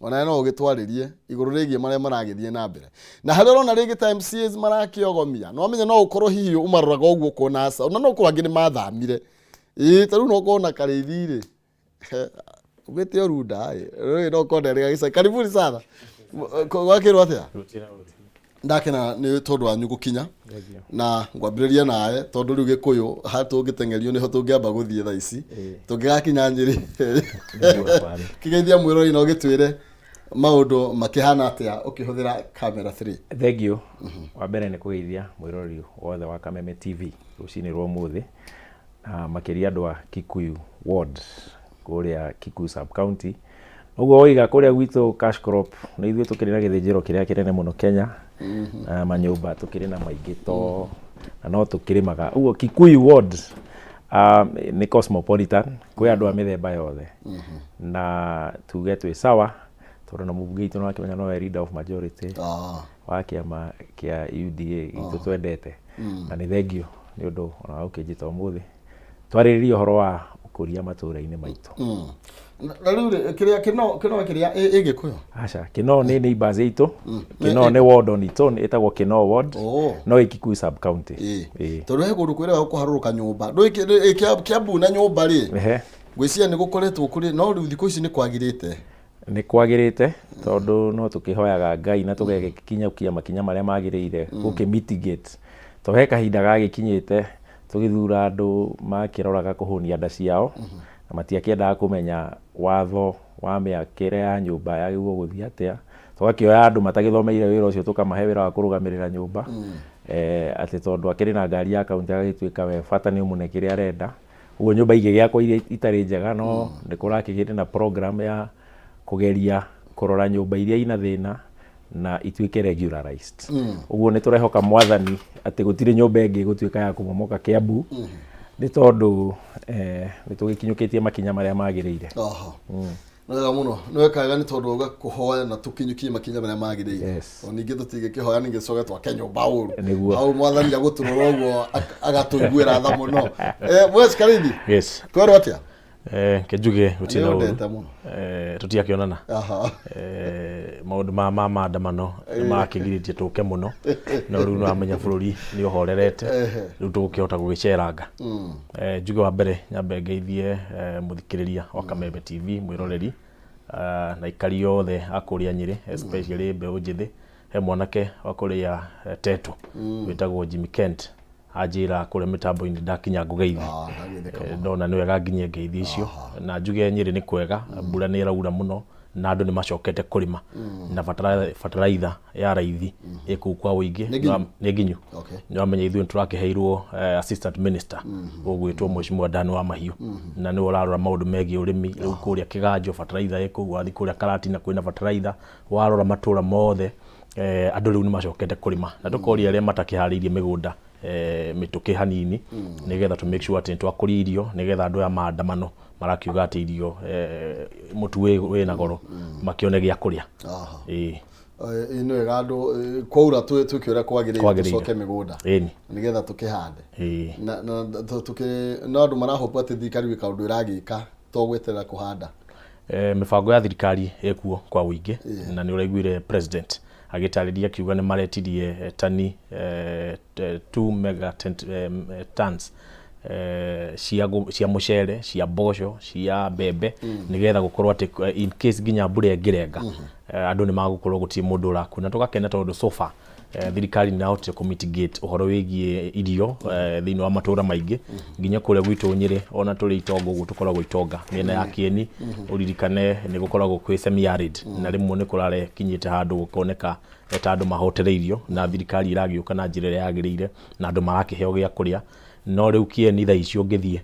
ona no gitwaririe iguru rigie maria maragithie na mbere na hari rona rigi time MCAs marakiogomia no amenye no ukorwo hihi umaroraga uguo kona asa ona no ukorwo angini mathamire taru no kona karithire ubete orunda no kona riga gisa karibuni sana gwakirwo atia ndakena ni tondu wanyu gukinya na ngwambiriria nae tondu riu gikuyu hatu ngitengerio niho tungiamba guthie tha ici tungigakinya Nyeri kigeithia mwirori no gitwire maundu makihana atia ukihuthira camera 3. Thank you. Wa mbere ni kugeithia mwirori wothe wa Kameme TV rucini rwa muthi makiria andu a Kikuyu ward kuria Kikuyu sub county ugo oiga kuria gwitu cash crop na ithuĩ tukiri na githĩnjĩro kiria kinene muno Kenya manyumba tukiri na maingi to na no tukirimaga ugo Kikuyu ward ni cosmopolitan kwi andu a mithemba yothe na tuge twi sawa tondu na mũmbunge witũ no akĩmenya no leader of majority wa kĩama kĩa UDA itũ twendete na nĩ thengio nĩ ũndũ ona ũkĩnjĩta ũmũthĩ twarĩrĩria ũhoro wa ũkũria matũũra-inĩ maitũ na rĩu kiria kino kiria ĩgĩkũyũ aca kino nĩ neighbors itũ kino nĩ ward on its own ĩtagwo Kino ward no Kikuyu sub county tondu he kũndũ kwĩrĩga kũharũrũka nyũmba ndũ Kiambu na nyũmba rĩ gwĩcia nĩ gũkoretwo kũrĩ no rĩu thikũ ici nĩ kwagĩrĩte ni kwagirite tondu no tukihoyaga Ngai na tugekinya makinya maria magirire guki-mitigate to he kahinda gagikinyite tugithura andu makiroraga kuhunia nda ciao na matiakĩendaga kumenya watho wa mĩakĩre ya nyũmba yagĩrĩirwo gũthiĩ atĩa tugakĩoya andu matagĩthomeire wĩra ũcio tukamahe wĩra wa kũrũgamĩrĩra nyũmba atĩ tondu akĩrĩ na ngari ya kaunti agagĩtuĩka we bata nĩ ũmũne kĩrĩa arenda ũguo nyũmba igĩgĩakwo iria itarĩ njega no nĩ kũrakĩgĩrĩ na program ya kugeria kurora nyumba iria ina thina na ituike regularized uguo ni turehoka mwathani ati gutire nyumba ingi gutuika ya kumomoka Kiambu ni tondu ni tugikinyukitie makinya maria magirire Nega muno nwekaga ni tondu uga kuhoya na tukinyukie makinya maria magirire ningi tutigĩkĩhoya ningi coge twake nyumba uru au mwathani aguturora uguo agatuiguira tha muno mwes karithi kwero atia kejuge utina tutiakionana maundu ma maandamano makigiritie tuke muno no riu no amenya bururi ni uhorerete riu tukihota gugiceranga juge wa mbere nyambe ngeithie muthikiriria wa Kameme TV mwiroreri na ikari yothe akuria Nyeri especially mbeu njithi he mwanake wa kuria Tetu witagwo Jimmy Kent ajira kure mitambo-ini ndakinya ngugeithi ndona niwe gaginye ngeithi icio na njuge Nyeri ni kwega mbura ni iraura muno na andu ni macokete kurima na fertilizer ya raithi iku kwa uingi ni nginyu ni amenya ithuĩ turakiheirwo assistant minister ugwitwo Mheshimiwa Dan wa Mahiũ na ni urarora maundu megie urimi riu kuria Kiganjo fertilizer iku wathi kuria Karatina kwina fertilizer warora matura mothe andu riu ni macokete kurima na tukoria aria matakihariirie migunda mituki hanini nigetha to make sure ati twakũria irio nigetha andu ya maandamano marakiuga ati irio mutu wina goro makione gĩa kũrĩa ino wega andu kwaura tukiura kwagĩrĩire tucoke migunda nigetha tukihande na tuki no andu marahopa ati thirikari wika undu iragika to gweterera kuhanda mibango ya thirikari ekuo kwa uingi na ni uraiguire president agitariria kiuga ni maretirie tani 2 mega tons cia mucere cia mboco cia mbembe nigetha gukorwo ati in case ginya mbura ngirenga andu ni magukorwo gutie mundu urakuna tugakena tondu sofa thirikari ni out to mitigate uhoro wigie irio thiini wa matura maingi nginya kuria gwitu Nyeri ona turi itongo gutu koragwo itonga miena ya Kieni uririkane ni gukoragwo kwi semi arid na rimwe ni kurare kinyite handu gukoneka eta andu mahotereirio na thirikari iragiuka na njira ya yagirire na andu marakiheo gya kuria no riu Kieni tha icio ngithie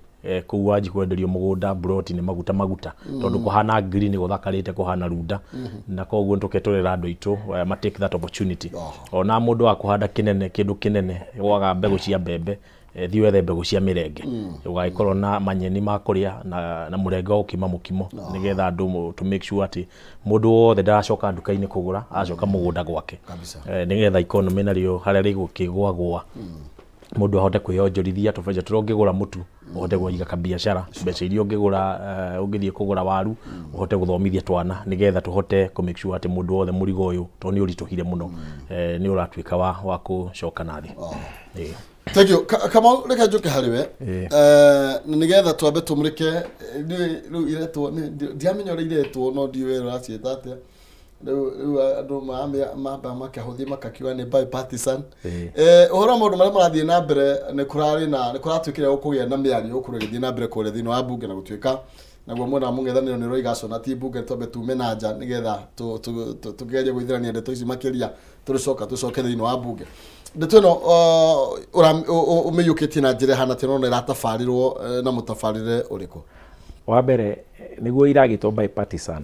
kuu waji kwenderio mugunda broti ni maguta tondu kuhana green guthakarite kuhana runda na koguo ntuketorera andu itu ma take that opportunity ona mundu wa kuhanda kinene kindu kinene gwaga mbegu cia mbembe thiwethe mbegu cia mirenge ugagikorwo na manyeni ma kuria na murenge ukima mukimo nigetha andu to make sure ati mundu wothe ndaracoka nduka-ini kugura acoka mugunda gwake nigetha economy nario haria rigukigwagwa mundu ahote kwiyonjorithia tubeca turia ungigura mutu uhote kuiga kabiashara mbeca iria ungigura ungithie kugura waru uhote guthomithia twana nigetha tuhote ku make sure ati mundu wothe murigo uyu to ni urituhire muno ni uratuika wa kucoka nathi. Thank you. Kama reka njuke hariwe nigetha twambe tumurike riu iretwo ndiamenya uri iretwo no ndiwe racieta atia riu andu mamba makahuthia makakiuga ni bipartisan uhoro maundu maria marathie na mbere ni kuratwikire gukugia na miario kurigithie na mbere kuria thini wa bunge na gutuika naguo mwena mung'ethaniro ni roigacona ti bunge twambe tume na nja nigetha tugerie gwithirania ndeto ici makiria tucoke thini wa bunge. Ndeto ino umeyukitie na njira hana tino na iratabarirwo na mutabarire uriku? Wa mbere niguo iragitwo bipartisan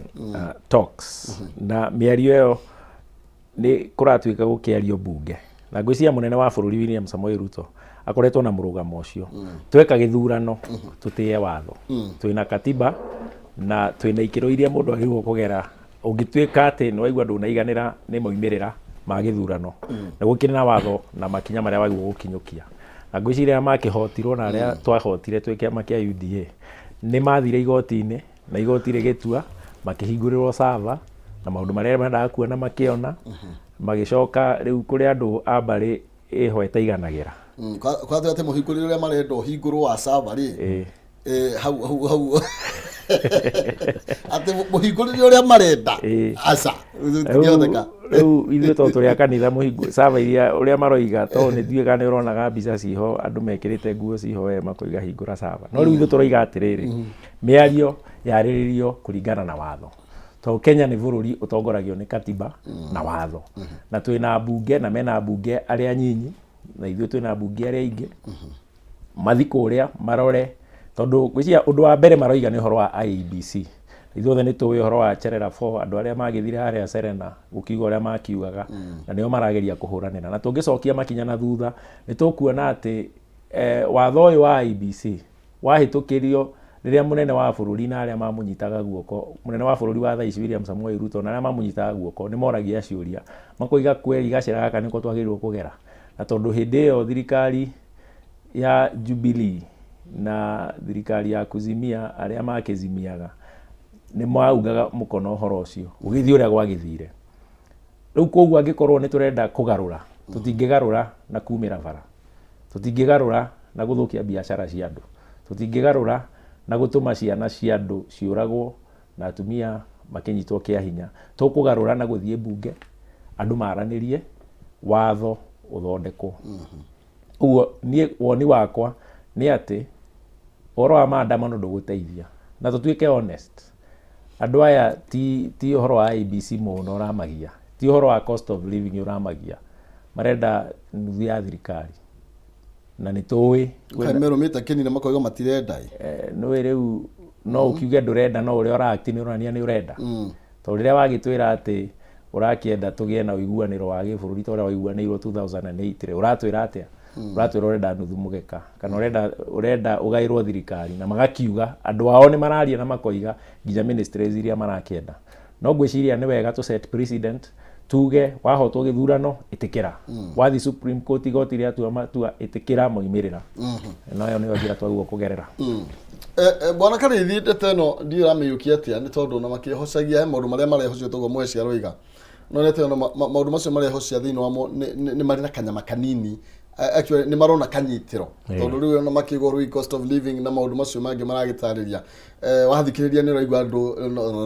talks na miario yo ni kuratuika gukiario bunge na ngwiciria munene wa bururi William Samoei Ruto akoretwo na murugamo ucio tweka githurano tutie watho twina katiba na twina ikiro iria mundu agirwo kugera ungituika ati ni waigua ndunaiganira ni moimirira ma githurano na gukire na watho na makinya maria waigua gukinyukia na ngwiciria makihotirwo na aria twahotire twike makia UDA ni mathire igoti-ini na igoti rigitua makihingurirwo server na maundu maria mendaga kuona makiona magicoka riu kuri andu ambari ihweta iganagira kwa ate muhingurire uria marenda uhingurwo wa server ri hau ate muhingurire uria marenda aca tingiotheka riu ithuĩ to tũrĩ a kanitha mũhingu server iria uria maroiga to nĩ thiĩ kana ũronaga mbica ciho andũ mekĩrĩte nguo ciho we makoiga hingũra server no riu ithuĩ tũroiga atĩrĩrĩ mĩario yarĩrĩrio kũringana na watho to Kenya nĩ bũrũri ũtongoragio nĩ katiba na watho na twĩna bunge na mena bunge arĩa nyinyi na ithuĩ twĩna bunge arĩa ingĩ mathiko ũrĩa marore tondu gwĩcia ũndũ wa mbere maroiga nĩ ũhoro wa IEBC ithuothe nĩ tũĩ ũhoro wa Cherera 4 andũ arĩa magĩthire harĩa Serena gũkiuga ũrĩa makiugaga na nĩo marageria kũhũranĩra na tũngĩcokia makinya na thutha nĩ tũkuona atĩ watho ũyũ wa IEBC wahĩtũkĩrio rĩrĩa munene wa bũrũri na arĩa mamũnyitaga guoko munene wa bũrũri wa thaici William Samoei Ruto na arĩa mamũnyitaga guoko nĩ moragia ciũria makoiga kweri gacĩra gaka nĩko twagĩrĩirwo kũgera na tondũ hĩndĩ ĩyo thirikari ya Jubilee na thirikari ya kuzimia arĩa makizimiaga nĩ maugaga mũkono ũhoro ũcio ũgĩthiĩ ũrĩa gwagĩthire rĩu koguo angĩkorwo nĩ tũrenda kũgarũra tũtingĩgarũra na kumĩra bara tũtingĩgarũra na gũthũkia biacara cia andũ tũtingĩgarũra na gũtũma ciana cia andũ ciũragwo na atumia makĩnyitwo kĩa hinya tũkũgarũra na gũthiĩ bunge andũ maranĩrie watho ũthondekwo ũguo niĩ woni wakwa nĩ atĩ ũhoro wa maandamano ndũgũteithia na tũtuĩke honest andũ aya ti ũhoro wa IEBC mũno ũramagia ti ũhoro wa cost of living ũramagia marenda nuthu ya thirikari na nĩ tũĩ kamerometa kenire makoiga matirenda no rĩu no ukiuge ndũrenda no ũrĩa ũraakti nĩ ũrania nĩ ũrenda to rĩrĩa wagĩtwĩra atĩ ũrakĩenda tũgĩe na ũiguanĩro wa gĩbũrũri ta ũrĩa waiguanĩirwo 2008 rĩ ũratwĩra atĩa ũratwĩra ũrenda nuthu mũgeka kana ũrenda ũgaĩrwo thirikari na magakiuga andũ ao nĩ mararia na makoiga nginya ministries iria marakĩenda no ngwĩciria nĩ wega to set precedent tuge wahotwo gĩthurano ĩtĩkĩra wathi Supreme Court igoti rĩa matua ĩtĩkĩra moimĩrĩra no yo nĩyo njĩra twagĩrĩirwo kũgerera bwana Karithi ndete no ndiramĩyũkia atĩa nĩ tondũ na makĩhocagia maũndũ marĩa marehocio toguo mweci aroiga no nete no maũndũ macio marehocia thĩinĩ wamo nĩ marĩ na kanyama kanini actually ni marona kanyitiro tondu riu na makigorwi cost of living na maundu macio mangi maragitariria wathikiriria ni raigwa andu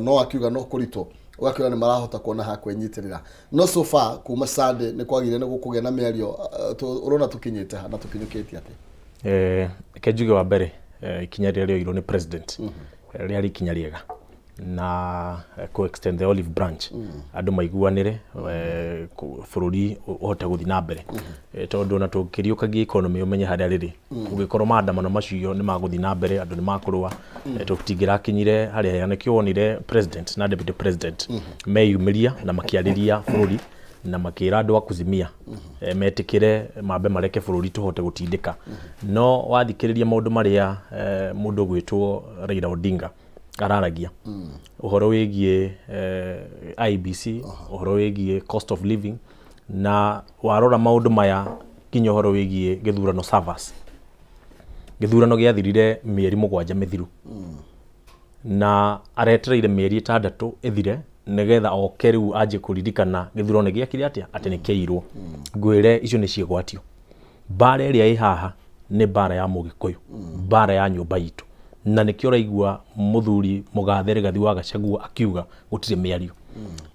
no akiuga no kurito wakiuga ni marahota kuona ha kwenyitirira no so far kuma Sunday ni kwagire ni gukugia na miario urona tukinyite ha na tukinyukitie ati kejuge wa mbere ikinya rĩrĩa rĩoirwo ni president rĩarĩ ikinya rĩega na ko extend the olive branch andu maiguanire bururi uhote guthi na mbere tondu na tukiriukagia economy umenye haria riri ugikorwo maandamano macio ni maguthi na mbere andu ni makurwa tutingirakinyire haria yanekio wonire president na deputy president meyumiria na makiariria bururi na makira andu akuzimia metikire mambe mareke bururi tuhote gutindika no wathikiriria maundu maria mundu gwitwo Raila Odinga araragia uhoro wigie IEBC uhoro wigie cost of living na warora maundu maya kinya horo wigie githurano servers githurano giathirire mieri 7 mithiru na aretereire mieri 6 ithire negetha oke riu anje kuririkana githurano giakire atia ati ni keirwo ngwire icio ni ciegwatio bara iria i haha ni bara ya Mugikuyu bara ya nyumba itu na nikio raigua muthuri Mugathe Rigathi wa Gachagua akiuga gutire miario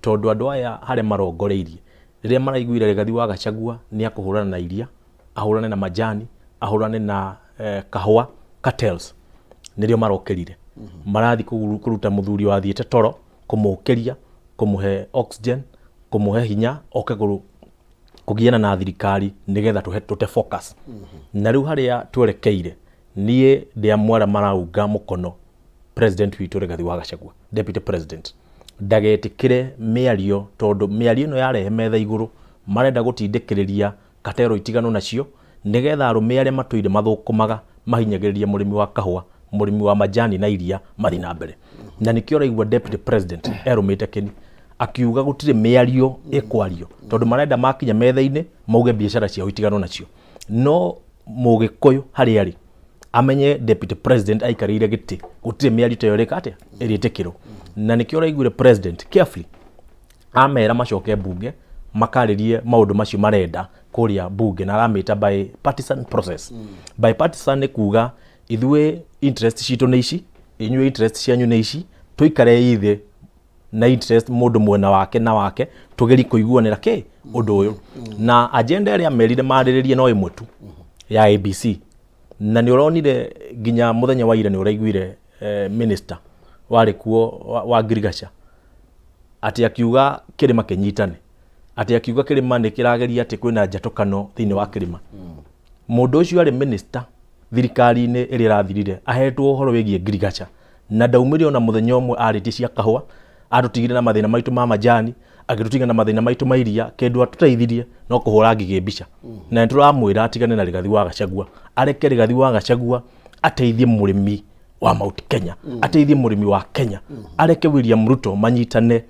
tondu andu aya hare marongoreirie riria maraiguire Rigathi wa Gachagua ni akuhurana na iria ahurane na majani ahurane na kahua cartels nirio marokerire marathi kuruta muthuri wathiete toro kumukeria kumuhe oxygen kumuhe hinya oke kugiana na thirikari nigetha tute focus na riu haria twerekeire nie ndia mwara maraunga mukono president witu Rigathi wa Gachagua deputy president ndagetikire miario tondu miario no yarehe metha iguru marenda gutindikiriria katero itigano nacio nigetha arume aria matuire mathukumaga mahinyagiriria murimi wa kahua murimi wa majani na iria mathi na mbere na nikio raigua deputy president erumite kini akiuga gutire miario ikwario tondu marenda makinya metha-ini mauge biashara cia itigano nacio no Mugikuyu hari ari amenye deputy president aikarire giti gutire miario tayo reka atia iritikiro na nikio raiguire president carefully amera macoke bunge makaririe maundu macio marenda kuria bunge na aramita by partisan process by partisan ni kuga ithwe interest citu ni ici inywe interest cianyu ni ici tuikare ithe na interest mundu mwena wake na wake tugeri kuiguanira ke undu uyu na agenda ria merire mariririe no imwe tu ya ABC na ni uronire ginya muthenya wa ira ni uraiguire minister wari kuo wa Girigacha ati akiuga kirima kenyitane ati akiuga kirima ni kirageria ati kwina njatukano thini wa kirima mundu ucio ari minister thirikari-ini iri rathirire ahetwo horo wigie Girigacha na ndaumire ona muthenya umwe ariti cia kahua atutigire na mathina maitu ma majani agirutiga na mathina maitu ma iria kendu atutaithirie no kuhura ngige mbica na nturamwira atigane na Rigathi wa Gachagua areke Rigathi wa Gachagua ateithie murimi wa Mount Kenya ateithie murimi wa Kenya areke William Ruto manyitane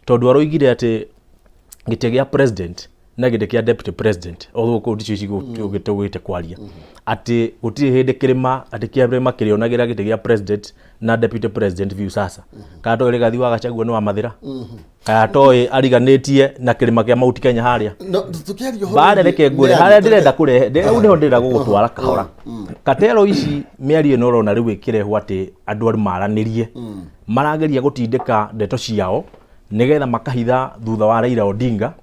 tondu aroigire ati gite gia president na gite kia deputy president otho ko ndicio cigo ugitewite kwaria ati gutire hindi kirima ati kia kirima kirionagira gite gia president na deputy president view sasa kato Rigathi wa Gachagua no amathira katoi ariganitie na kirima kia Mount Kenya haria baada reke ngure haria ndirenda kurehe riu niho ndira gugutwara kahora katero ici miario no rona riu ikirehu ati andu ari maranirie marageria gutindika ndeto ciao nigetha makahitha thutha wa Raila Odinga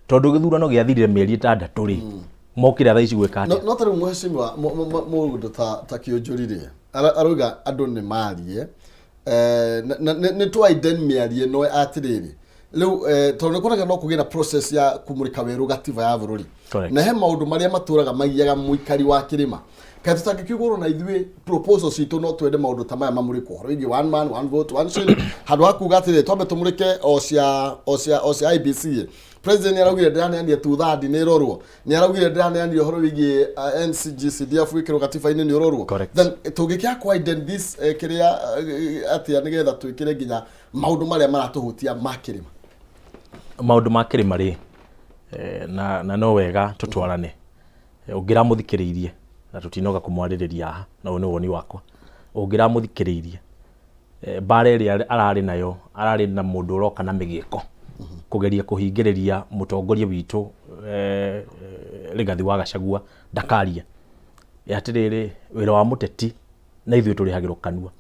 tondu githurano giathirire mieri 6 ri mokira tha ici gwika ati no tari mheshimiwa mundu ta kiojurire aroga andu ni marie ne twaiden miarie no atiriri riu tondu kunaga no kugira process ya kumurika weru gativa ya bururi na he maundu maria maturaga magiaga muikari wa kirima kaita takikigoro na ithwe proposals citu no twende maundu ta maya mamurikwo rigi one man one vote one shilling handu hakuga atire twambe tumurike ocia IBC president ni araugire ndani tu thadi ni rorwo ni araugire ndani horo wigi NCGCDF wikiro gatifa-ini ni rorwo then tugikia kwa identify this kiria atia nigetha twikire ginya maundu maria maratuhutia makirima maundu makirima ri na no wega tutwarane ungira muthikiriirie na tutinoga kumwaririria aha na uyu ni woni wakwa ungira muthikiriirie bare ri arari nayo arari na mundu uroka na migiko kugeria kuhingiriria mutongoria witu Rigathi wa Gachagua ndakaria yatiriri wira wa muteti na ithuĩ tũrĩhagĩrwo kanua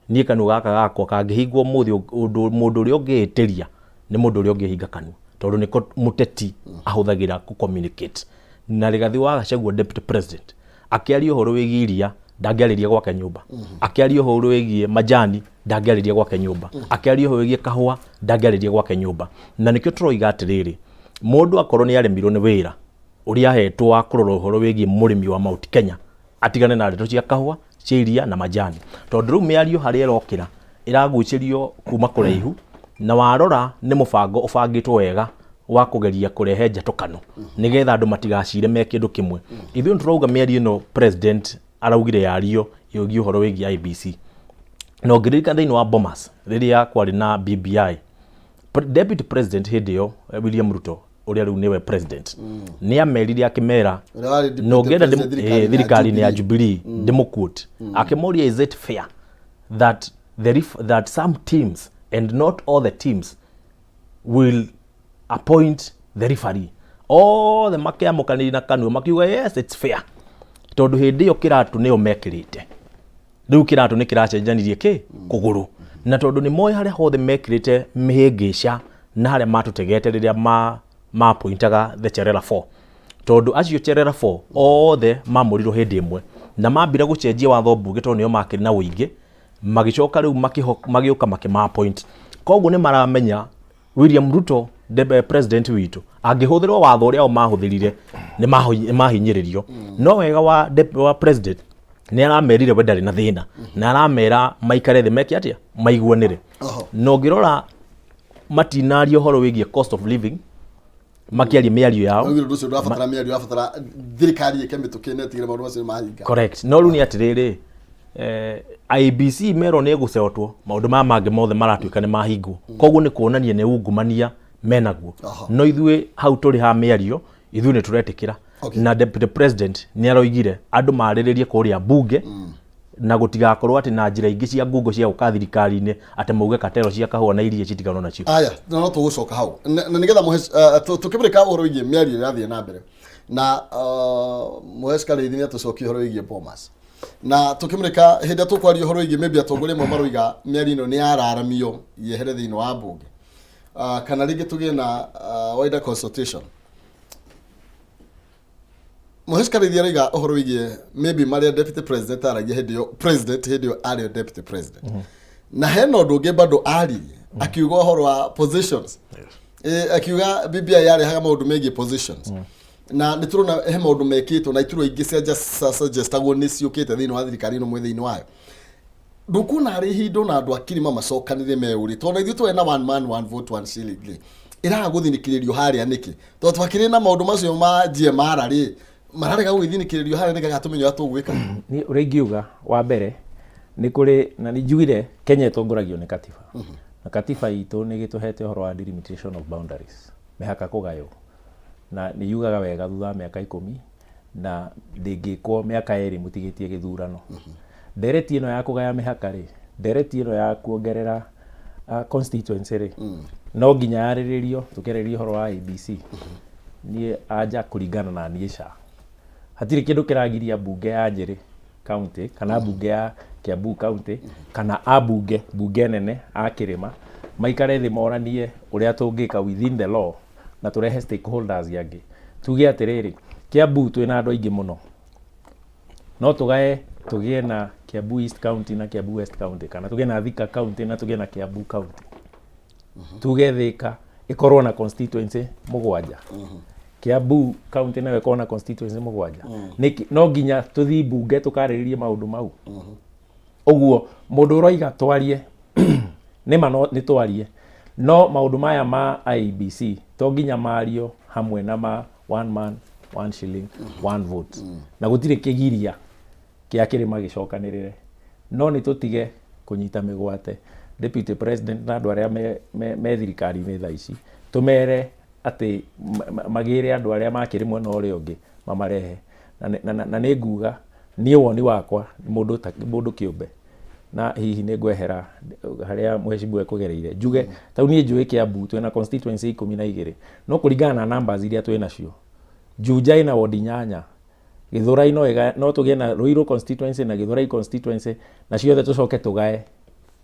niĩ kanua gaka gakwa kangĩhingwo mũndũ ũrĩa ũngĩhĩtĩria nĩ mũndũ ũrĩa ũngĩhinga kanua tondũ nĩko mũteti ahũthagĩra ku communicate na Rigathi wa Gachagua deputy president akĩaria ũhoro wĩgiĩ iria ndangĩarĩria gwake nyũmba akĩaria ũhoro wĩgiĩ majani ndangĩarĩria gwake nyũmba akĩaria ũhoro wĩgiĩ kahũa ndangĩarĩria gwake nyũmba na nĩkĩo tũroiga atĩrĩrĩ mũndũ akorwo nĩ aremirwo nĩ wĩra ũrĩa ahetwo wa kũrora ũhoro wĩgiĩ mũrĩmi wa Mount Kenya atigane na ndeto cia kahũa cia iria na majani tondũ rĩu mĩario harĩa ĩrokĩra ĩragucĩrio kuma kũraihu na warora nĩ mũbango ũbangĩtwo wega wa kũgeria kũrehe njatũkano nĩgetha andũ matigacire me kĩndũ kĩmwe ithuĩ nĩtũrauga mĩario ĩno president araugire yario yũgiĩ ũhoro wĩgiĩ IBC na ũngĩririkana thĩinĩ wa Bomas rĩrĩa kwarĩ na BBI deputy president hĩndĩ ĩyo William Ruto uria riu niwe president ni amerire akimera no ngenda thirikari ni ya Jubilee ndimquote akimoria is it fair that that some teams and not all the teams will appoint the referee all the makiamukaniri na kanua makiuga yes it's fair tondu hindi iyo kiratu niyo mekirite riu kiratu ni kiracenjanirie kuguru na tondu ni moy haria hothe mekirite mihingica na haria matutegete riria ma pointaga the cherera 4 tondu acio cherera 4 othe mamurirwo hindi imwe na mambira gucenjia watho mbunge tondu niyo makiri na uingi magicoka riu magiuka makima point koguo ni maramenya William Ruto the president witu angihuthirwo watho uria o mahuthirire ni mahinyiririo no wega wa president ni aramerire we ndari na thina na aramera maikare the meki atia maiguanire no ngirora matinario horo wigie cost of living makiaria miario yao ngiru nducio ndafatara miario afatara thirikari ikemitukinete tigire maundu macio mahinga correct no riu ni atiriri IBC mero ni gucetwo maundu mangi mothe maratuika ni mahingwo koguo ni kuonania ni ungumania menaguo no ithue hau turi ha miario ithue ni turetikira na deputy president ni aroigire andu mariririe kuria bunge na gutigakorwo ati na njira ingi cia ngungo cia uka thirikari-ini ate mauge katero cia kahua na irie citigano nacio aya no tugucoka hau na nigetha tukibirika uhoro wigie miario irathie na mbere na muheshika rithi ni atucokie uhoro wigie Bomas na tukimurika hindi tukwaria uhoro wigie maybe atongoria mo maroiga miario ino ni araramio yehere thiini wa bunge kana ringi tugie na wider consultation muheshika rithi araiga uhoro wigie maybe maria deputy president aragia hindi yo president hindi yo ario deputy president na hena undu ungi bado ari akiuga uhoro wa positions akiuga BBI yari haga maundu megie positions na niturona he maundu mekitwo na ituro ingi cia suggestagwo ni ciukite thiini wa thirikari no mwe thiini wayo ndukuna ari hindo na andu akiri macokanire meuri tondu ithu twena one man one vote one shilling iraguthinikirio haria niki tondu twakiri na maundu macio ma GMR ri mararega gwithinikirio haria niki gatumenyo atugwika ni uringiuga wa mbere ni kuri na ni njugire Kenya itongoragio ni katiba na katiba itu ni gituhete uhoro wa delimitation of boundaries mihaka kugayo na ni yugaga wega thutha miaka 10 na ndingikwo miaka 2 mutigitie githurano dereti ino ya kugaya mihaka ri dereti ino ya kuongerera constituency ri no nginya yariririo tukererio horo wa ABC ni aja kuringana na niisha hatiri kindu kiragiria bunge ya Njeri county kana bunge ya Kiambu county kana bunge nene a Kirima maikare thi moranie uria tungika within the law na turehe stakeholders yangi tugie atiriri Kiambu twina andu aingi muno no tugie na Kiambu East County na Kiambu West County kana tugie na Thika County na tugie na Kiambu County tugie Thika ikorwo na constituency mugwanja Kiambu County nayo ikorwo na constituency mugwanja no nginya tuthi bunge tukariririe maundu mau uguo mundu uroiga twarie ni twarie no maundu maya ma IBC to nginya mario hamwe na ma one man one shilling one vote na gutire kigiria kia Kirima gicokanirire no ni tutige kunyita migwate deputy president na andu aria me thirikari ni tha ici tumere ati magire andu aria makirimwe no ri ungi mamarehe na ni nguga ni woni wakwa mundu kiumbe na hihi ni ngwehera haria muheshimiwa kugereire njuge tau ni njui Kiambu twina constituency 12 no kuringana na numbers iria twina cio Juja ina ward 8 Githurai no tugie na Ruiru constituency na Githurai constituency na ciothe tucoke tugae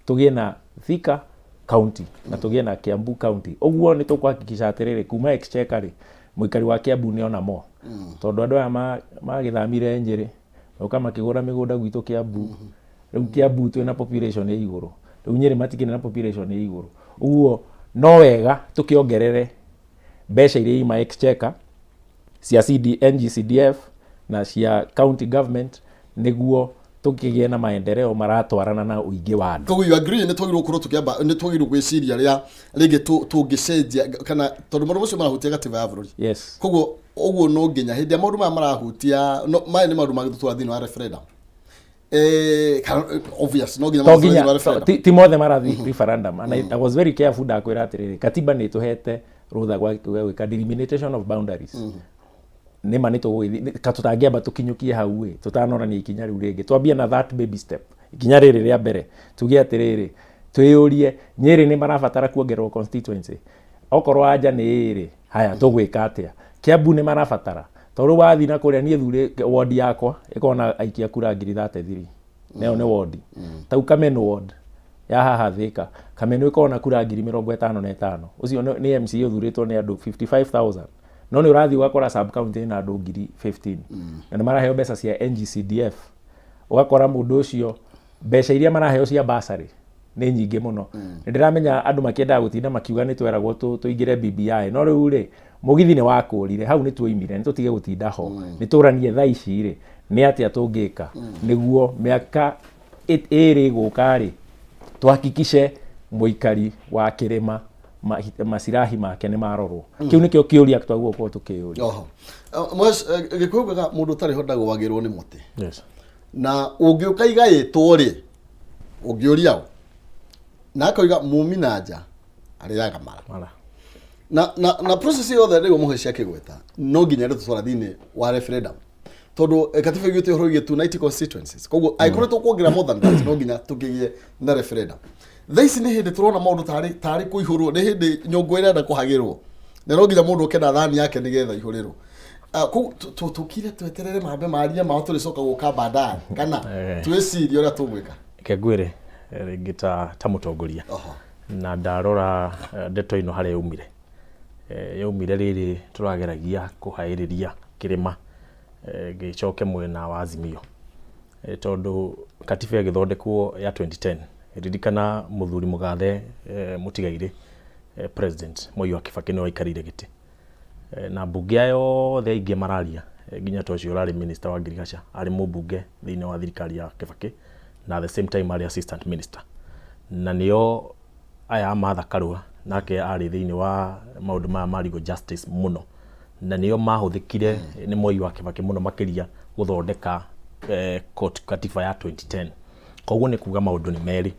tugie na Thika county na tugie na Kiambu county uguo ni tukwahakikisha atiriri kuma exchequer ri muikari wa Kiambu ni ona mo tondu andu aya magithamire Njeri uka makigura migunda gwitu Kiambu riu Kiambu twina population ya iguru riu Nyeri matikine na population ya iguru uguo no wega tukiongerere mbeca iria ima exchequer cia NGCDF na cia county government niguo tukigie na maendeleo maratwarana na uingi wa andu. Koguo you agree ni twagirwo kurwo tukiamba ni twagirwo gwiciria ria ringi tungicenjia kana tondu maundu macio marahutia gatiba ya bururi. Yes. Koguo uguo no nginya hindi maundu marahutia no mai ni maundu magitutwara thini wa referendum. Obvious no nginya ti mothe marathi referendum and I was very careful ndakwira atiriri katiba ni tuhete rutha gwika delimitation of boundaries nä ma nä tå katå amba tå kinyå hau tåtanonania ikinya rä u rä ngä twambia na that baby step ikinya rä rä rä a mbere tuge atä rä rä twä å rie Nyeri nä marabatara kuongererwo constituency okorwo anja nä rä haya tå gwä ka atä a Kiambu nä marabatara tondå wathi na kå rä a niä thurä ward yakwa ĩkona aikia kura 33 neo nä ward tau Kameno ward ya haha Thika Kameno ĩkona kura 55,000 ucio nä MCA å thurä two nä andå 55,000 no nä å rathi ũgakora sub county na andå 15,000 na nä maraheo mbeca cia NGCDF ũgakora mũndũ ũcio mbeca iria maraheo cia basarĩ nĩ nyingĩ mũno nĩ ndĩramenya andũ makĩendaga gũtinda makiuga nĩ tweragwo tũingĩre BBI no rĩu rĩ mũgithi nĩ wakũrire hau nĩ tuoimire nĩ tũtige gũtinda ho nĩ tũranie thaa ici rĩ nĩ atĩa tũngĩka nĩguo mĩaka ĩrĩ gũka rĩ tũhakikice mũikari wa kĩrĩma masirahi make nĩ marorwo kiu nĩkĩo kĩũria twaguo kwa tũkĩũria mwes gĩkugaga mũndũ tarĩ honda gwagĩrwo nĩ mũtĩ na ũngĩũka igaĩtwo rĩ ũngĩũria na akoiga mumi na nja arĩaga mara na process yothe nĩguo mũhe cia kĩgweta no nginya rĩ tũtwara thĩinĩ wa referendum tondũ katiba igĩte ũhoro igĩtu 90 constituencies koguo aikoretwo kuongerera more than that no nginya tũkĩgĩe na referendum thaa ici nĩ hĩndĩ tũrona maũndũ tarĩ kũihũrwo nĩ hĩndĩ nyũngũ ĩrenda kũhagĩrwo na no nginya mũndũ ũke na thani yake nĩgetha ihũrĩrwo tũkire tweterere mambe maria mao tũrĩcoka gũka baadaye kana twĩcirie ũrĩa tũgwĩka ke ngwĩre rĩngĩ ta mũtongoria na ndarora ndeto ĩno harĩa yaumire rĩrĩ tũrageragia kũhaĩrĩria kĩrĩma gĩcoke mwena wa Azimio tondũ katiba ĩgĩthondekwo ya 2010 ririkana mũthuri mũgathe mũtigaire president Mwai wa Kibaki nĩ waikarire gĩtĩ na mbunge yothe aingĩ mararia nginya tocio ũrarĩ minister wa Ngirigaca arĩ mũmbunge thĩinĩ wa thirikari ya Kibaki na the same time arĩ assistant minister na nĩo aya Martha Karua nake arĩ thĩinĩ wa maũndũ maya ma legal justice mũno na nĩo mahũthĩkire nĩ Mwai wa Kibaki mũno makĩria gũthondeka katiba ya 2010 koguo nĩ kuga maũndũ nĩ merĩ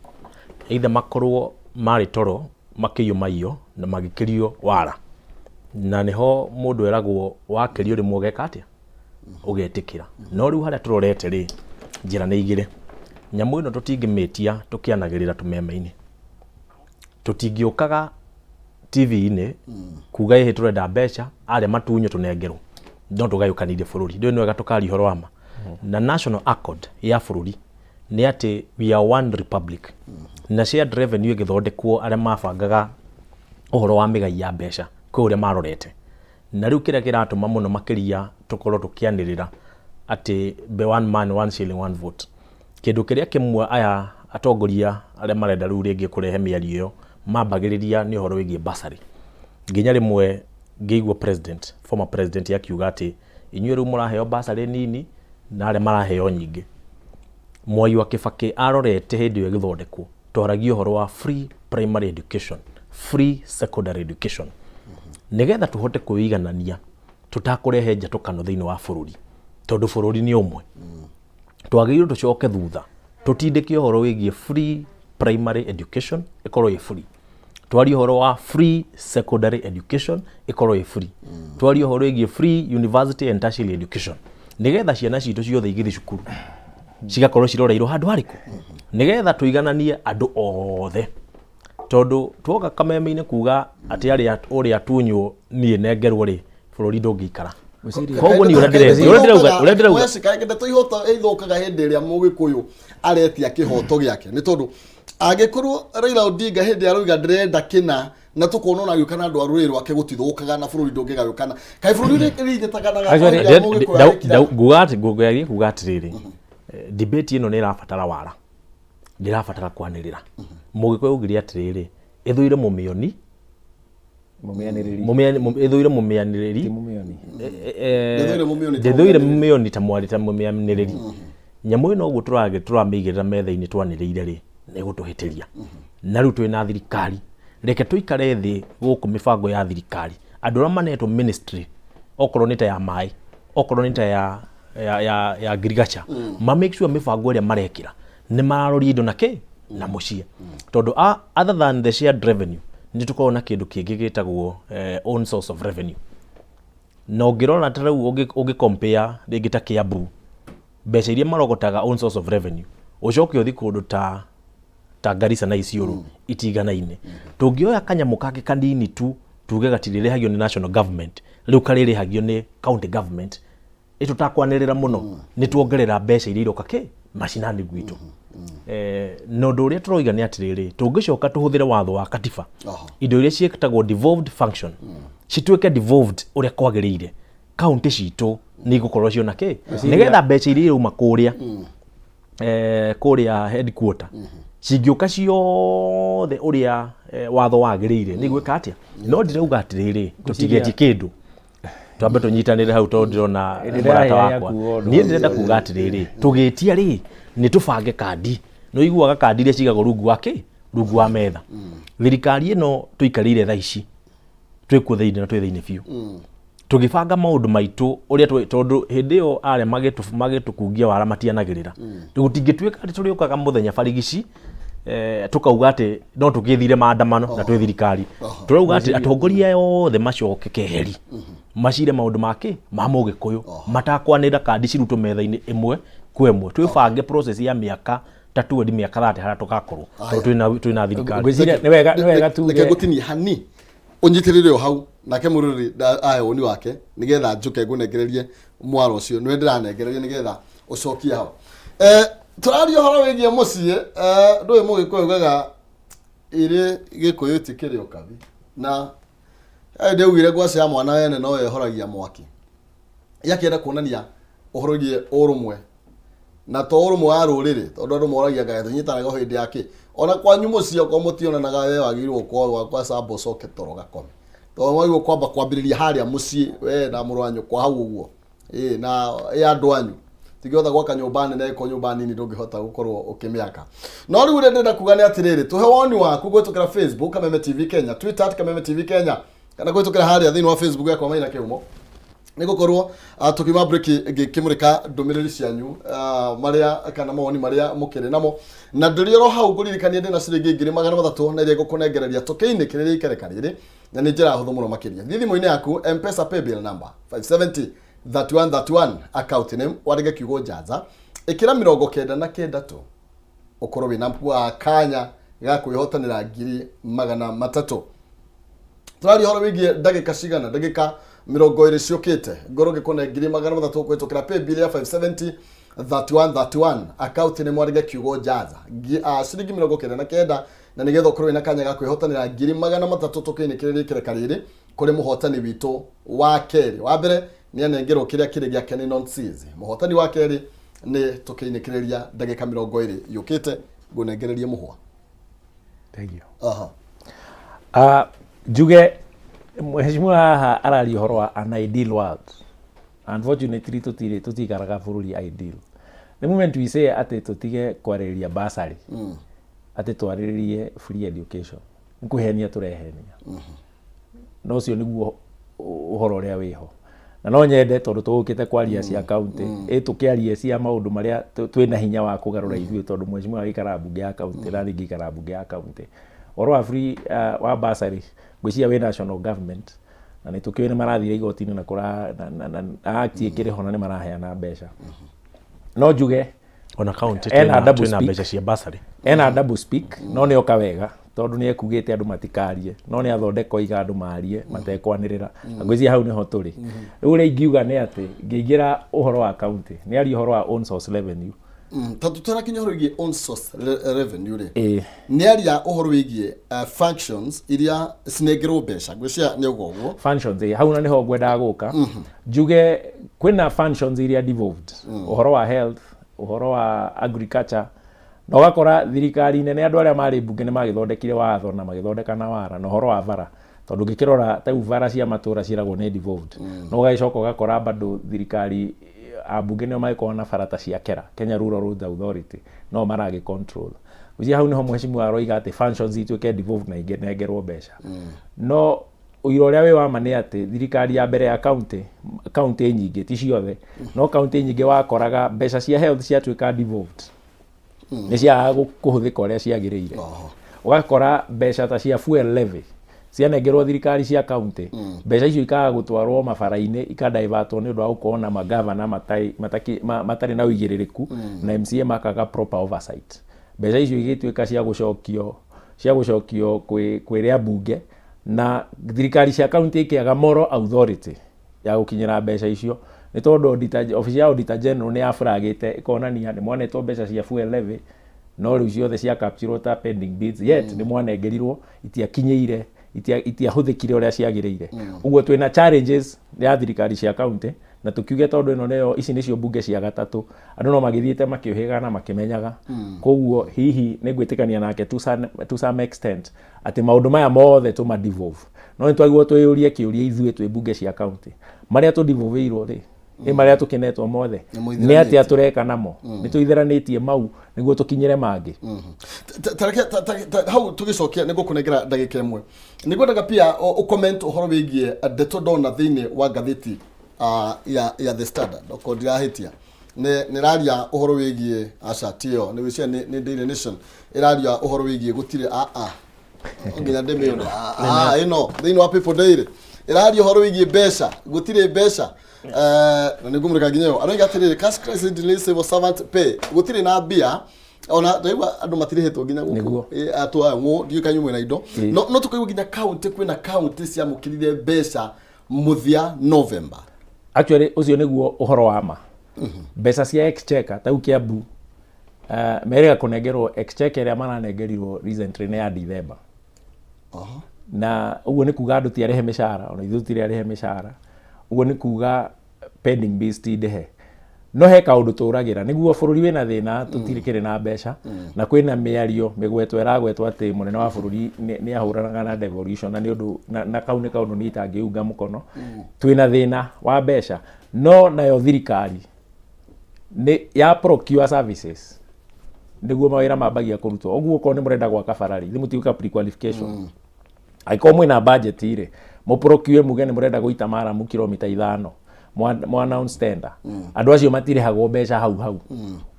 either makorwo marĩ toro makĩiyũmaiyũ na magĩkĩrio wara na nĩho mũndũ eragwo wakĩrio rĩmwe ũgeka atĩa ũgetĩkĩra no rĩu harĩa tũrorete rĩ njĩra nĩ igĩrĩ nyamũ ĩno tũtingĩmĩtia tũkĩanagĩrĩra tũmeme-inĩ tũtingĩũkaga TV-inĩ kuga ĩhĩ tũrenda mbeca arĩa matunyo tũnengerwo no tũgayũkanĩrie bũrũri ndĩũĩ nĩ wega tũkaria ũhoro wa ma na national accord ya bũrũri nĩ atĩ we are one republic na shared revenue ĩgĩthondekwo arĩa mabangaga ũhoro wa mĩgai ya mbeca kwĩ ũrĩa marorete na rĩu kĩrĩa kĩratũma mũno makĩria tũkorwo tũkĩanĩrĩra atĩ be one man one shilling one vote kĩndũ kĩrĩa kĩmwe aya atongoria arĩa marenda rĩu rĩngĩ kũrehe mĩario ĩyo mambagĩrĩria nĩ ũhoro wĩgiĩ basarĩ nginya rĩmwe ngĩigua former president akiuga atĩ inyuĩ rĩu mũraheo basarĩ nini na arĩa maraheo nyingĩ Mwai wa Kibaki arorete hĩndĩ ĩyo ĩgĩthondekwo twaragia ũhoro wa free primary education free secondary education nĩgetha tũhote kwĩiganania tũtakũrehe njatũkano thĩinĩ wa bũrũri tondũ bũrũri nĩ ũmwe twagĩrĩirwo tũcoke thutha tũtindĩke ũhoro wĩgiĩ free primary education ĩkorwo ĩ free twarie ũhoro wa free secondary education ĩkorwo ĩ free twarie ũhoro wĩgiĩ free university and tertiary education nĩgetha ciana citũ ciothe igĩthiĩ cukuru cigakorwo ciroreirwo handũ harĩkũ nĩgetha tũigananie andũ othe tondũ tuoka kameme-inĩ kuga atĩ ũrĩa tunywo niĩ nengerwo rĩ bũrũri ndũngĩikara koguo nĩ ũrĩa ndĩrauga ndeto ihota ithũkaga hĩndĩ ĩrĩa mũgĩkũyũ aretia kĩhoto gĩake nĩ tondũ angĩkorwo Raila Odinga hĩndĩ arauga ndĩrenda kĩna na tũkona ona agĩũka na andũ a rũrĩrĩ rwake gũtithũkaga na bũrũri ndũngĩgayũkana kaĩ bũrũri rĩgĩtaganaga nguga atĩrĩrĩ debate ĩno nĩ ĩrabatara wara ndĩrabatara kwanĩrĩra mũgĩkũyũ augire atĩrĩrĩ ĩthũire mũmĩoni ĩthũire mũmĩanĩrĩri ndĩthũire mũmĩoni ta mwarĩ ta mũmĩanĩrĩri nyamũ ĩno ũguo tũramĩigĩrĩra metha-inĩ twanĩrĩire rĩ nĩ gũtũhĩtĩria na rĩu twĩ na thirikari reke tũikare thĩ gũkũ mĩbango ya thirikari andũ arĩa manetwo ministry okorwo nĩ ta ya maĩ okorwo nĩ ta ya Ngirigaca ma make sure mĩbango ĩrĩa marekĩra nĩ mararoria indo na kĩ na mũciĩ tondũ other than the shared revenue nĩ tũkorwo na kĩndũ kĩngĩ gĩtagwo own source of revenue. Na ũngĩrora ta rĩu ũngĩ-compare rĩngĩ ta Kiambu, mbeca iria marogotaga own source of revenue, ũcoke ũthi kũndũ ta Garissa na Isiolo itiganaine. Tũngĩoya kanyamũ kake kanini tu tuge gatirĩrĩhagio nĩ national government, rĩu karĩrĩhagio nĩ county government, tũtakwanĩrĩra mũno nĩ tuongerera mbeca iria iroka macinani gwitũ. Na ũndũ ũrĩa tũroiga nĩ atĩrĩrĩ, tũngĩcoka tũhũthĩre watho wa katiba, indo iria ciĩtagwo devolved function cituĩke devolved ũrĩa kwagĩrĩire, county citũ nĩ igũkorwo ciona nĩgetha mbeca iria irauma kũrĩa headquarter cingĩũka ciothe ũrĩa watho wagĩrĩire nĩ gwĩka atĩa. No ndirauga atĩrĩrĩ tũtigetie kĩndũ twambe tũnyitanĩre hau, tondũ ndĩrona mũrata wakwa niĩ ndĩrenda kuga atĩrĩrĩ, tũgĩtia nĩ tũbange kandi. No iguaga kandi iria cigagwo rungu wa metha. Thirikari ĩno tũikarĩire thaa ici twĩkuo thĩinĩ na twĩ thĩinĩ biũ, tũgĩbanga maũndũ maitũ ũrĩa tondũ hĩndĩ ĩyo arĩa magĩtũkungia wara matianagĩrĩra, tũtingĩtuĩka atĩ tũrĩũkaga mũthenya barigici tukauga atĩ no tũgĩthire maandamano na twĩ thirikari. Tũrauga atĩ atongoria yothe macoke keheri macire maũndũ ma mũgĩkũyũ matakwanĩra kandi cirutwo metha-inĩ ĩmwe kwa ĩmwe, twĩbange process ya mĩaka ta 20 mĩaka 30 harĩa tũgakorwo twĩna thirikari. Nĩ wega tuge reke gũtinia hani ũnyitĩrĩre o hau nake Mũrũrĩ aya ũni wake nĩgetha njuke ngũnengererie mwaro ũcio nĩwe ndĩranengererie nĩgetha ũcokie hau. Tũraria ũhoro wĩgiĩ mũciĩ, ndũĩ Mũgĩkũyũ gaga ĩrĩ Gĩkũyũ tikĩrĩ ũkabi, na ndaugire ngwaci ya mwana wene no yehoragia mwaki, yakĩenda kuonania ũhoro wĩgiĩ ũrũmwe na to ũrũmwe wa rũrĩrĩ, tondũ andũ moragia gaga tũnyitanaga hĩndĩ yake ona kwanyu mũciĩ okorwo mũtionanaga we wagĩrĩirwo kwa samba ũcoke toro gakome, tondũ wagĩrĩirwo kwamba kwambĩrĩria harĩa mũciĩ we na mũrũ wa nyũkwa hau ũguo na andũ anyu tigĩhota gwaka nyũmba nene ĩko nyũmba nini ndũngĩhota gũkorwo ũkĩmĩaka. No rĩu ũrĩa ndĩrenda kuga nĩ atĩrĩrĩ, tũhe woni waku gwĩtũkĩra Facebook Kameme TV Kenya, Twitter Kameme TV Kenya, kana gwĩtũkĩra harĩa thĩinĩ wa Facebook yakwa Maina Kĩhumo, nĩ gũkorwo tũkiuma break ngĩkĩmũrĩka ndũmĩrĩri cianyu marĩa kana mawoni marĩa mũkĩrĩ namo, na ndĩrĩoro hau ngũririkania ndĩna ciringi ngiri 300 na iria ngũkũnengereria tũkĩinĩkĩrĩria ikereka rĩrĩ, na nĩ njĩra hũthũ mũno makĩria. Thiĩ thimũ-inĩ yaku M-Pesa paybill number 570-3131 account name wandĩke kiugo Njanza, ĩkĩra 99 tu ũkorwo wĩna kanya ga kwĩhotanĩra ngiri 300. Tũraria ũhoro wĩgiĩ ndagĩka cigana, ndagĩka 20 ciũkĩte ngoro ngĩkũne ngiri 300 kwĩtũkĩra paybill ya 570-3131 account name wandĩke kiugo Njanza, ciringi 99 na nĩgetha ũkorwo wĩna kanya ga kwĩhotanĩra ngiri 300 tũkĩinĩkĩrĩria ikereka rĩrĩ kũrĩ mũhotani witũ wa kerĩ. Wa mbere nĩ anengerwo kĩrĩa kĩrĩ gĩake nĩ non-season. Mũhotani wa kerĩ nĩ tũkĩinĩkĩrĩria ndagĩka 20 yũkĩte ngũnengererie mũhwa. Thank you. Njuge mheshimiwa haha araria ũhoro wa an ideal world. Unfortunately tũtikaraga bũrũri ideal. The moment we say atĩ tũtige kwarĩrĩria bursary, atĩ twarĩrĩrie free education, nkũhenia tũrehenia. No ũcio nĩguo ũhoro ũrĩa wĩho. Na no nyende tondũ tũgũkĩte kwaria cia kaunti, tũkĩaria cia maũndũ marĩa twĩna hinya wa kũgarũra ithuĩ, tondũ mheshimiwa gĩikara mbunge ya kaunti na rĩngĩ gĩikara mbunge ya kaunti. Ũhoro wa free wa bursary ngwĩciria wĩ national government, na nĩ tũkĩũĩ nĩ marathire igoti-inĩ na act ĩkĩrĩho na nĩ maraheana mbeca. No njuge ona county twĩna mbeca cia bursary, ena double speak, no nĩ oka wega tondũ nĩ ekugĩte andũ matikarie, no nĩ athondeka iga andũ marie matekwanĩrĩra. Ngwĩciria hau nĩho tũrĩ. Rĩu ũrĩa ingiuga nĩ atĩ ngĩingĩra ũhoro wa county nĩ aria ũhoro wa own source revenue. Tondũ tũrakinya ũhoro wĩgiĩ own source revenue rĩ, nĩ aria ũhoro wĩgiĩ functions iria cinengerwo mbeca. Ngwĩciria nĩ ũguo functions hau na nĩho ngwendaga gũka. Njuge kwĩna functions iria devolved, ũhoro wa health, ũhoro wa agriculture, na ũgakora thirikari nene andũ arĩa marĩ mbunge nĩ magĩthondekire watho na magĩthondeka na wara na ũhoro wa bara, tondũ ngĩkĩrora ta bara cia matũra ciĩragwo nĩ devolved. No ũgagĩcoka ũgakora bado thirikari ambunge nĩo magĩkorwo na barata cia kera, Kenya Rural Roads Authority, no maragĩ control. Ũcia hau nĩho mheshimiwa aroiga atĩ functions ituĩke devolved na ingenengerwo mbeca. No ũira ũrĩa wĩ wa ma nĩ atĩ thirikari ya mbere ya county nyingĩ ti ciothe, no county nyingĩ wakoraga mbeca cia health ciatuĩka devolved, nĩ ciaga kũhũthĩka ũrĩa ciagĩrĩire. Ũgakora mbeca ta cia fuel levy cianengerwo thirikari cia kaunti mbeca icio ikaga gutwarwo mabara-ini ikadaivatwo ni undu wa gukorwo na magavana matari na uigiririku na MCA makaga proper oversight. Mbeca icio igituika cia gucokio kwi ria bunge na thirikari cia kaunti ikiaga moral authority ya gukinyira mbeca icio ni tondu office ya auditor general ni afragite ikonania ni mwanetwo mbeca cia fuel levy no riu ciothe cia capture ta pending bids yet ni mwanengerirwo itiakinyeire itiahuthikire uria ciagirire. Uguo twina challenges ya thirikari cia kaunti na tukiuge tondu ino neyo ici nicio bunge cia gatatu andu no magithiite makiohiga na makimenyaga koguo hihi ni gwitikania nake to some extent ati maundu maya mothe tuma devolve no nitwagirwo twiyurie kiuria ithuĩ twi bunge cia kaunti maria tu devolveirwo ri ni maria tukinetwo mothe ni ati atureka namo ni tuithiranitie mau niguo tukinyire mangi. Hau tugicokia niguo kunengera ndagika imwe niguo ndaga pia ucomment uhoro wigie ndeto ndona thiini wa gatheti ya The Standard okondirahitia ni raria uhoro wigie acatio ni wicia ni Daily Nation iraria uhoro wigie gutire nginya ndemeo ino thiini wa People Daily iraria uhoro wigie mbeca gutire mbeca na nigumurika ginyo aroiga atiriri cash crisis delays civil servant pay gutire na bia ona ndaigua andu matirihetwo nginya guko atwa ngo ndiu kanyu mwena indo no tukaigua nginya county kwina county cia mukirire mbeca muthia November. Actually ucio niguo uhoro wa ma mbeca cia exchequer ta Kiambu merega kunengerwo exchequer ria maranengerirwo recently ni ya December na uguo ni kuga andu tiarehe mishara ona ithu tiarehe mishara uguo ni kuga pending bills ti ndehe no he kaundu turagira niguo bururi wina thina tutirikire na mbeca na kwina miario migwetwo iragwetwo ati munene wa bururi ni ahuranaga na devolution na ni undu na kaundu ni itangiunga mukono twina thina wa mbeca no nayo thirikari ni ya procure services niguo mawira mambagia kurutwo oguo ko ni murenda gwaka barari ni mutiuka pre qualification aiko mwina budget ire mo procure muge ni murenda guita maramu kilomita 5 mwa announce tender andu acio matirihagwo mbeca hau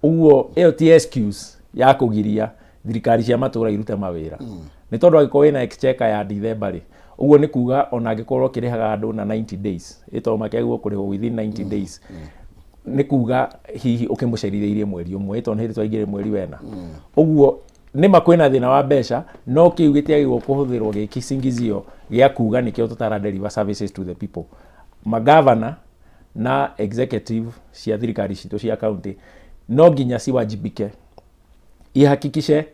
uguo iyo ti excuse ya kugiria thirikari cia matura irute mawira ni tondu agiko wina exchequer ya December ri uguo ni kuga ona angikorwo kirihaga andu na 90 days ito makegwo kurihwo within 90 days ni kuga hihi ukimucerithĩirie mweri umwe ito ni twagire mweri wena uguo ni makwina thina wa mbeca no kiu gitiagirwo kuhuthirwo gikisingizio gia kuga nikio tutara deliver services to the people. Magavana na executive cia thirikari cito cia county no nginya ciwajibike ihakikishe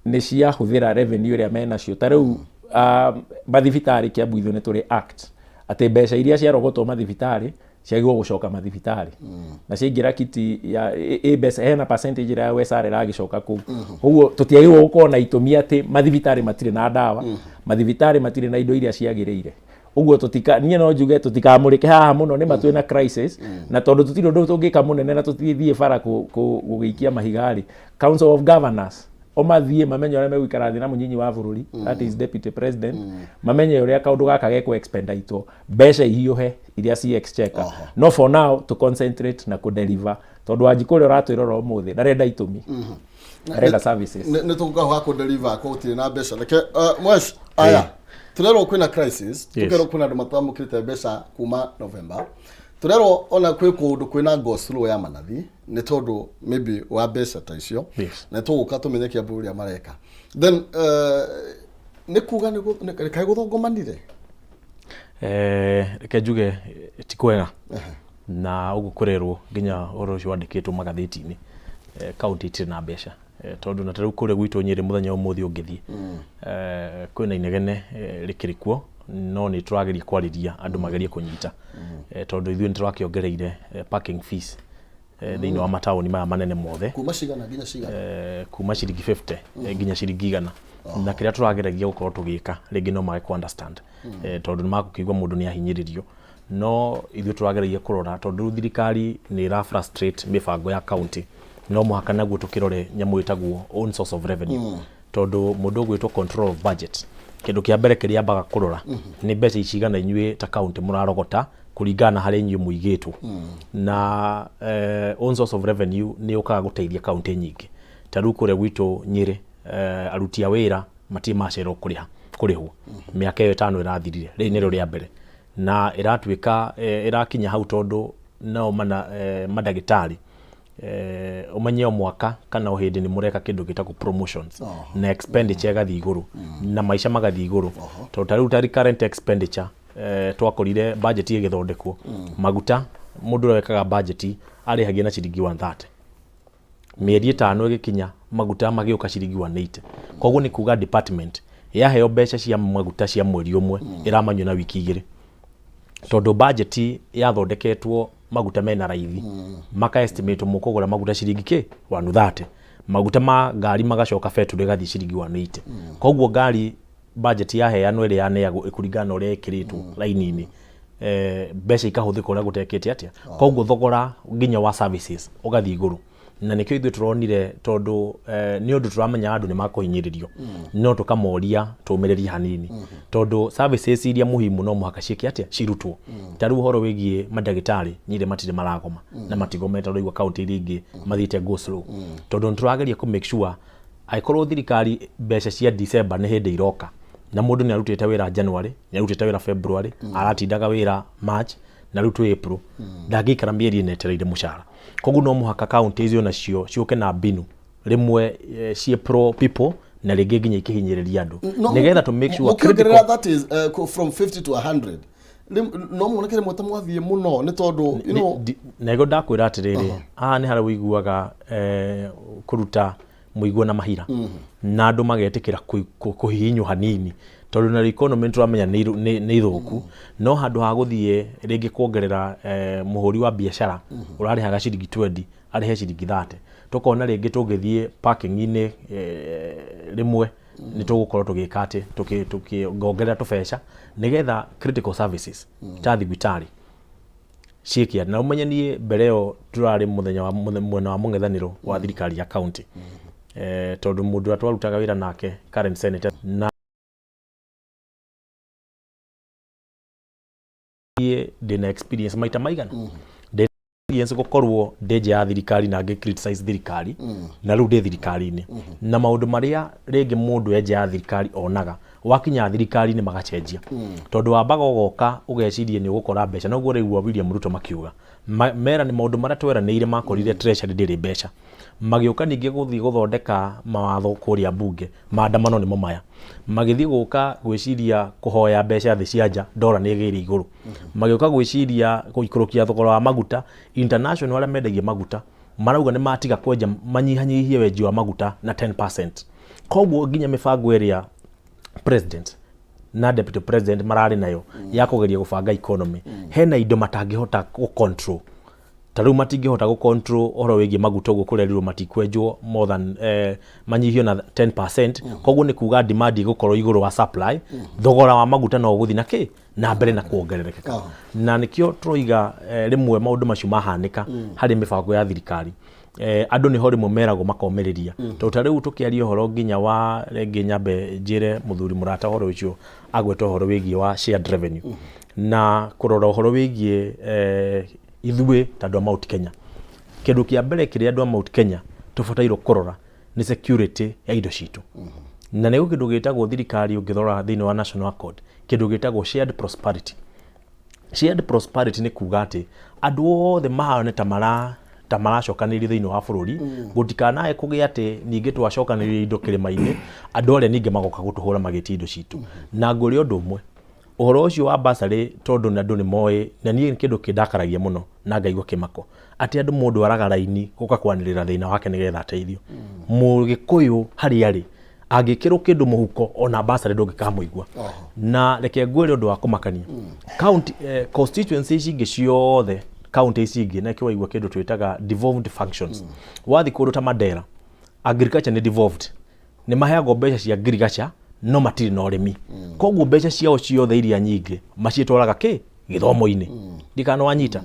ni cia huthira revenue ria mena cio tareu mathibitari Kiambu ithu ni turi act ati mbeca iria cia rogotwo mathibitari ciagirwo gucoka mathibitari na ciingira kiti ya mbeca hena percentage ya wesare ragicoka ku uguo tutiagirwo gukorwo na itumi ati mathibitari matire na ndawa mathibitari matire na indo iria ciagiriire uguo nie no njuge tutikamurike haha muno ni matwina crisis na tondu tutiro ndu tungika munene na tutithie bara gugiikia mahigari Council of Governors omathie mamenye uria megwikara thina munyinyi wa bururi that is deputy president mamenye uria kaundu gaka geko expendaitwo mbeca ihiuhe iria ci exchequer no for now to concentrate na ku deliver tondu ajikore uratwirora umuthi ndarenda itumi ndarenda services ni tukuga ku deliver ko utire na mbeca reke mwesh aya turero kwina crisis tukero kuna andu matamukirite mbeca kuma November turero ona kwi kundu kwina go slow ya manathi ni tondu maybe wa mbeca ta icio na tuguka tumenye Kiambu ria mareka then ni kuga ni kai guthongomanire reke njuge ti kwega na ugukorerwo nginya oro cio wandikitwo magatheti-ini county tiri na mbeca tondu na taru kure gwitu Nyeri muthenya umuthi ungithie kwina inegene rikirikuo no ni turageria kwariria andu magerie kunyita tondu ithuĩ ni turakiongereire parking fees thiini wa mataoni maya manene mothe kuma cigana nginya cigana kuma ciringi 50 nginya ciringi 100 na kiria turageragia gukorwo tugika ringi no mage ku understand tondu ni magukigwa mundu ni ahinyiririo no ithuĩ turageragia kurora tondu thirikari ni ra frustrate mibango ya county no muhaka naguo tukirore nyamu itagwo own source of revenue tondu mundu gwitwo control of budget kindu kia mbere kiria ambaga kurora ni mbeca icigana inyuĩ ta county murarogota kuringana hari inyuĩ muigitwo na own source of revenue ni ukaga guteithia county nyingi taru kure gwitu Nyeri aruti a wira mati macero kuriha kurihwo miaka 5 irathirire ri ni ria mbere na iratuika irakinya hau tondu nao madagitari umenye mwaka kana uhindi ni mureka kindu gitako promotions na expenditure gathi iguru na maisha magathi iguru to tariu tari current expenditure twakorire budget igithondekwo maguta mundu wekaga budget arihagia na ciringi 130 mieri 5 igikinya maguta magioka ciringi 180 koguo ni kuga department yaheo mbeca cia maguta cia mweri umwe iramanywa na wiki igiri tondu budget yathondeketwo maguta mena raithi maka estimate mukugura maguta ciringi 130 maguta ma ngari magacoka fetu gathi ciringi 180 koguo ngari budget yaheanwo iri yaneagwo ikuringana uria ikiritwo laini-ini mbeca ikahuthika uria gutekete atia koguo thogora nginya wa services ugathi iguru na nikio ithu turonire tondu ni undu turamenya andu ni makuhinyiririo no tukamoria tumereria hanini tondu services iria muhimu no muhaka cieke atia cirutwo taru horo wigie madagitari nyire matire maragoma na matigometa roigwa county ringi mathite go slow tondu turageria ku make sure aikorwo thirikari mbeca cia December ni hindi iroka na mundu ni arutite wira January ni arutite wira February aratindaga wira March na rutu April ndagikara mieri netereire mushara koguo no muhaka county icio nacio ciuke na binu rimwe cie pro people na ringi nginya ikihinyiriria andu nigetha to make sure critical that is from 50 to 100 no monekere mwathie muno ni tondu you know nego ndakwira atiriri ni hara wiguaga kuruta muigua na mahira na andu magetikira kuhihinywo hanini tondu na economy turamenya ni ithuku no handu ha guthie ringi kuongerera muhuri wa biashara urarihaga ciringi 20 arihe ciringi 30 tukona ringi tungithie parking-ini rimwe ni tugukorwo tugikate tukongerera tubeca nigetha critical services ta thibitari cikia na umenye ni mbere yo turari muthenya wa mwena wa mung'ethaniro wa thirikari ya county tondu mundu atwarutaga wira nake current senator na dena experience maita maigana dena experience gukorwo ndeje ya thirikari na nge criticize thirikari na riu ndi thirikari-ini na maundu maria ringi mundu eje ya thirikari onaga wakinya thirikari ni magacenjia tondu wambaga ugoka ugecirie ni ugukora mbeca noguo riu William Ruto makiuga mera ni maundu maria tweranire makorire treasury ndiri mbeca magioka ningi guthii guthondeka mawatho kuria bunge maandamano nimo maya magithii guka gwiciria kuhoya mbeca thi cia nja dola ni igiri iguru magioka gwiciria guikurukia thogora wa maguta international wala mendagia maguta marauga ni matiga kwenja manyihanyihie wenji wa maguta na 10%. Koguo nginya mibango iria president na deputy president marari nayo ya kugeria gubanga economy hena indo matangihota ku control taru matingihota ku control oro wigi maguta gukurerirwo matikwenjwo more than manyihio na 10%. Koguo ni kuga demand igukorwo iguru wa supply thogora wa maguta no guthi na ki na mbere na kuongerereka na nikio troiga rimwe maundu macio mahanika hari mibango ya thirikari andu ni hori mumeragwo makomeriria to tariu tukiaria horo nginya wa rengi nyambe njire muthuri murata horo ucio agwetwo horo wigie wa shared revenue na kurora horo wigie ithue tandu Mount Kenya kindu kia mbere kiria andu Mount Kenya tubatairwo kurora ni security ya indo citu na nego kindu gitagwo thirikari ungithora thini wa national accord kindu gitagwo shared prosperity. Shared prosperity ni kuga ati andu othe mahane tamaracokanĩrĩrio thĩinĩ wa bũrũri gũtikanae kũgĩa atĩ ningĩ twacokanĩrĩrio indo kĩrĩma-inĩ andũ arĩa ningĩ magoka gũtũhũra magĩtia indo citũ na ngũrĩ ũndũ ũmwe ũhoro ũcio wa basarĩ tondũ na andũ nĩ moĩ na niĩ nĩ kĩndũ kĩndakaragia mũno na ngaigua kĩmako atĩ andũ mũndũ araga raini gũka kwanĩrĩra thĩna wake nĩgetha ateithio mũgĩkũyũ harĩ arĩ angĩkĩrwo kĩndũ mũhuko ona basarĩ ndũngĩkamũigua na reke ngwĩre ũndũ wa kũmakania county constituency ingĩ ciothe county ici na kiwa igwa kindu twitaga devolved functions wathi kundu ta Mandera agriculture ni devolved ni maheagwo mbeca cia agriculture no matiri na urimi koguo mbeca ciao ciothe iria nyingi macitwaraga ki githomo-ini ndikano wanyita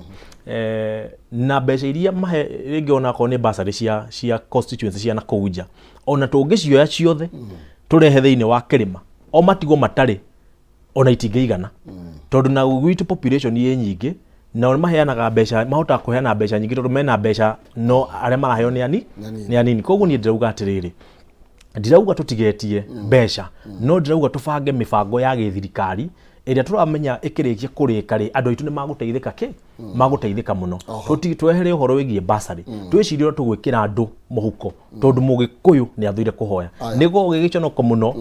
na mbeca iria mahe ringi ona ko ni basari cia constituency cia na kuja ona tungicioya ciothe turehe thiini wa kirima o matigo matari ona itingeigana tondu na gwitu population ye nyingi na maheanaga mbeca mahota kuheana mbeca nyingi tondu mena mbeca no aria maraheo ni anini koguo ni ndirauga atiriri ndirauga tutigetie mbeca no ndirauga tubange mibango ya githirikari iria turamenya ikirikia kurika ri andu aitu ni maguteithika maguteithika muno twehere uhoro wigie basari twicirie tugwikira andu muhuko tondu mugikuyu ni athuire kuhoya nigo gigiconoko muno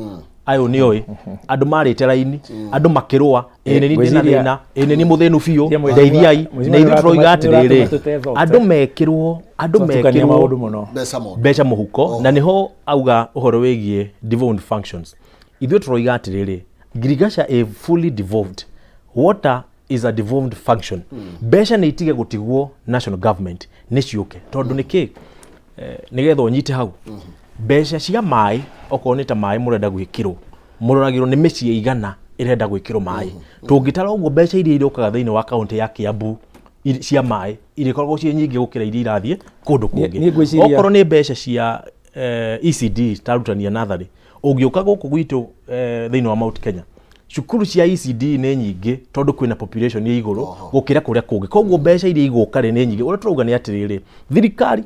ayo ni oi andu marite raini andu makirua ene ni ndina thina ene ni muthinu biu ndeithiai na ithu turoiga atiriri andu mekirwo maundu muno mbeca muhuko na niho auga uhoro wigie devolved functions ithu turoiga atiriri Girigasha is fully devolved. Water is a devolved function. Mbeca ni itige gutigwo national government ni ciuke tondu niki nigetha unyite hau mbeca cia mai okoneta mai murenda gwikirwo muroragirwo ni micii igana irenda gwikirwo mai tungitara uguo mbeca iria irokaga thiini wa kaunti ya Kiambu cia mai irikoragwo cie nyingi gukira iria irathie kundu kungi okorwo ni mbeca cia ECD tarutania nathari ungiuka guku gwitu thiini wa Mount Kenya cukuru cia ECD ni nyingi tondu kwina population ya iguru gukira kuria kungi koguo mbeca iria iguka ri ni nyingi uria turauga ni atiriri thirikari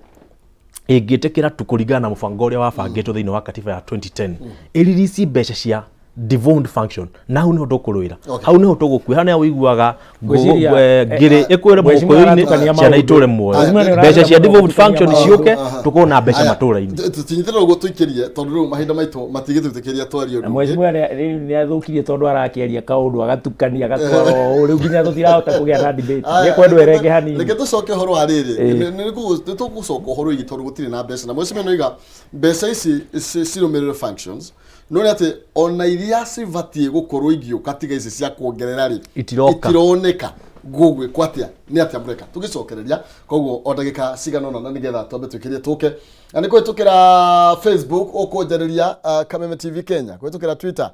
ingitekera tukuringana na mubango uria wabangitwo thiini wa katiba ya 2010 iririci mbeca cia devolved function na hau niho tukuruira hau niho tugukwira hana wiguaga ngiri ikwire mukoyo-ini ciana iture muoyo mbeca cia devolved function ciuke tukona mbeca matura-ini tutinyitira uguo tuikirie tondu riu mahinda maitu matigitutikiria twario na mwecimu ni athukirie tondu arakiaria kaundu agatukania agatwaro riu nginya tutirahota kugia na debate ni kwendwo erenge hanini reke tucoke horo hariri ni tugucoka horo igi tondu gutiri na mbeca na mwecimu noiga mbeca ici cirumirire functions no ati ona iria civatie gukorwo igiuka tiga ici cia kuongerera ri itironeka gugwe kwatia ni atia mureka tugicokereria koguo o ndagika cigana ona nigetha twambe twikirie tuke na ni kwitukira Facebook ukunjariria Kameme TV Kenya kwitukira Twitter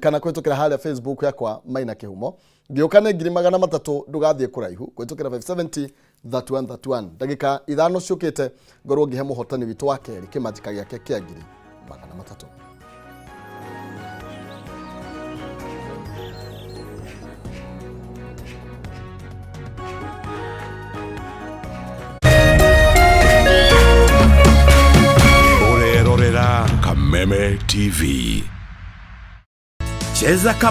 kana kwitukira haria Facebook yakwa Maina Kihumo ngiukane 300 ndugathie kuraihu kwitukira 570 3131 ndagika ithano ciukite ngorwo ngihe muhotani witu wa keri kimajika giake kia 300 Kameme TV. Cheza kama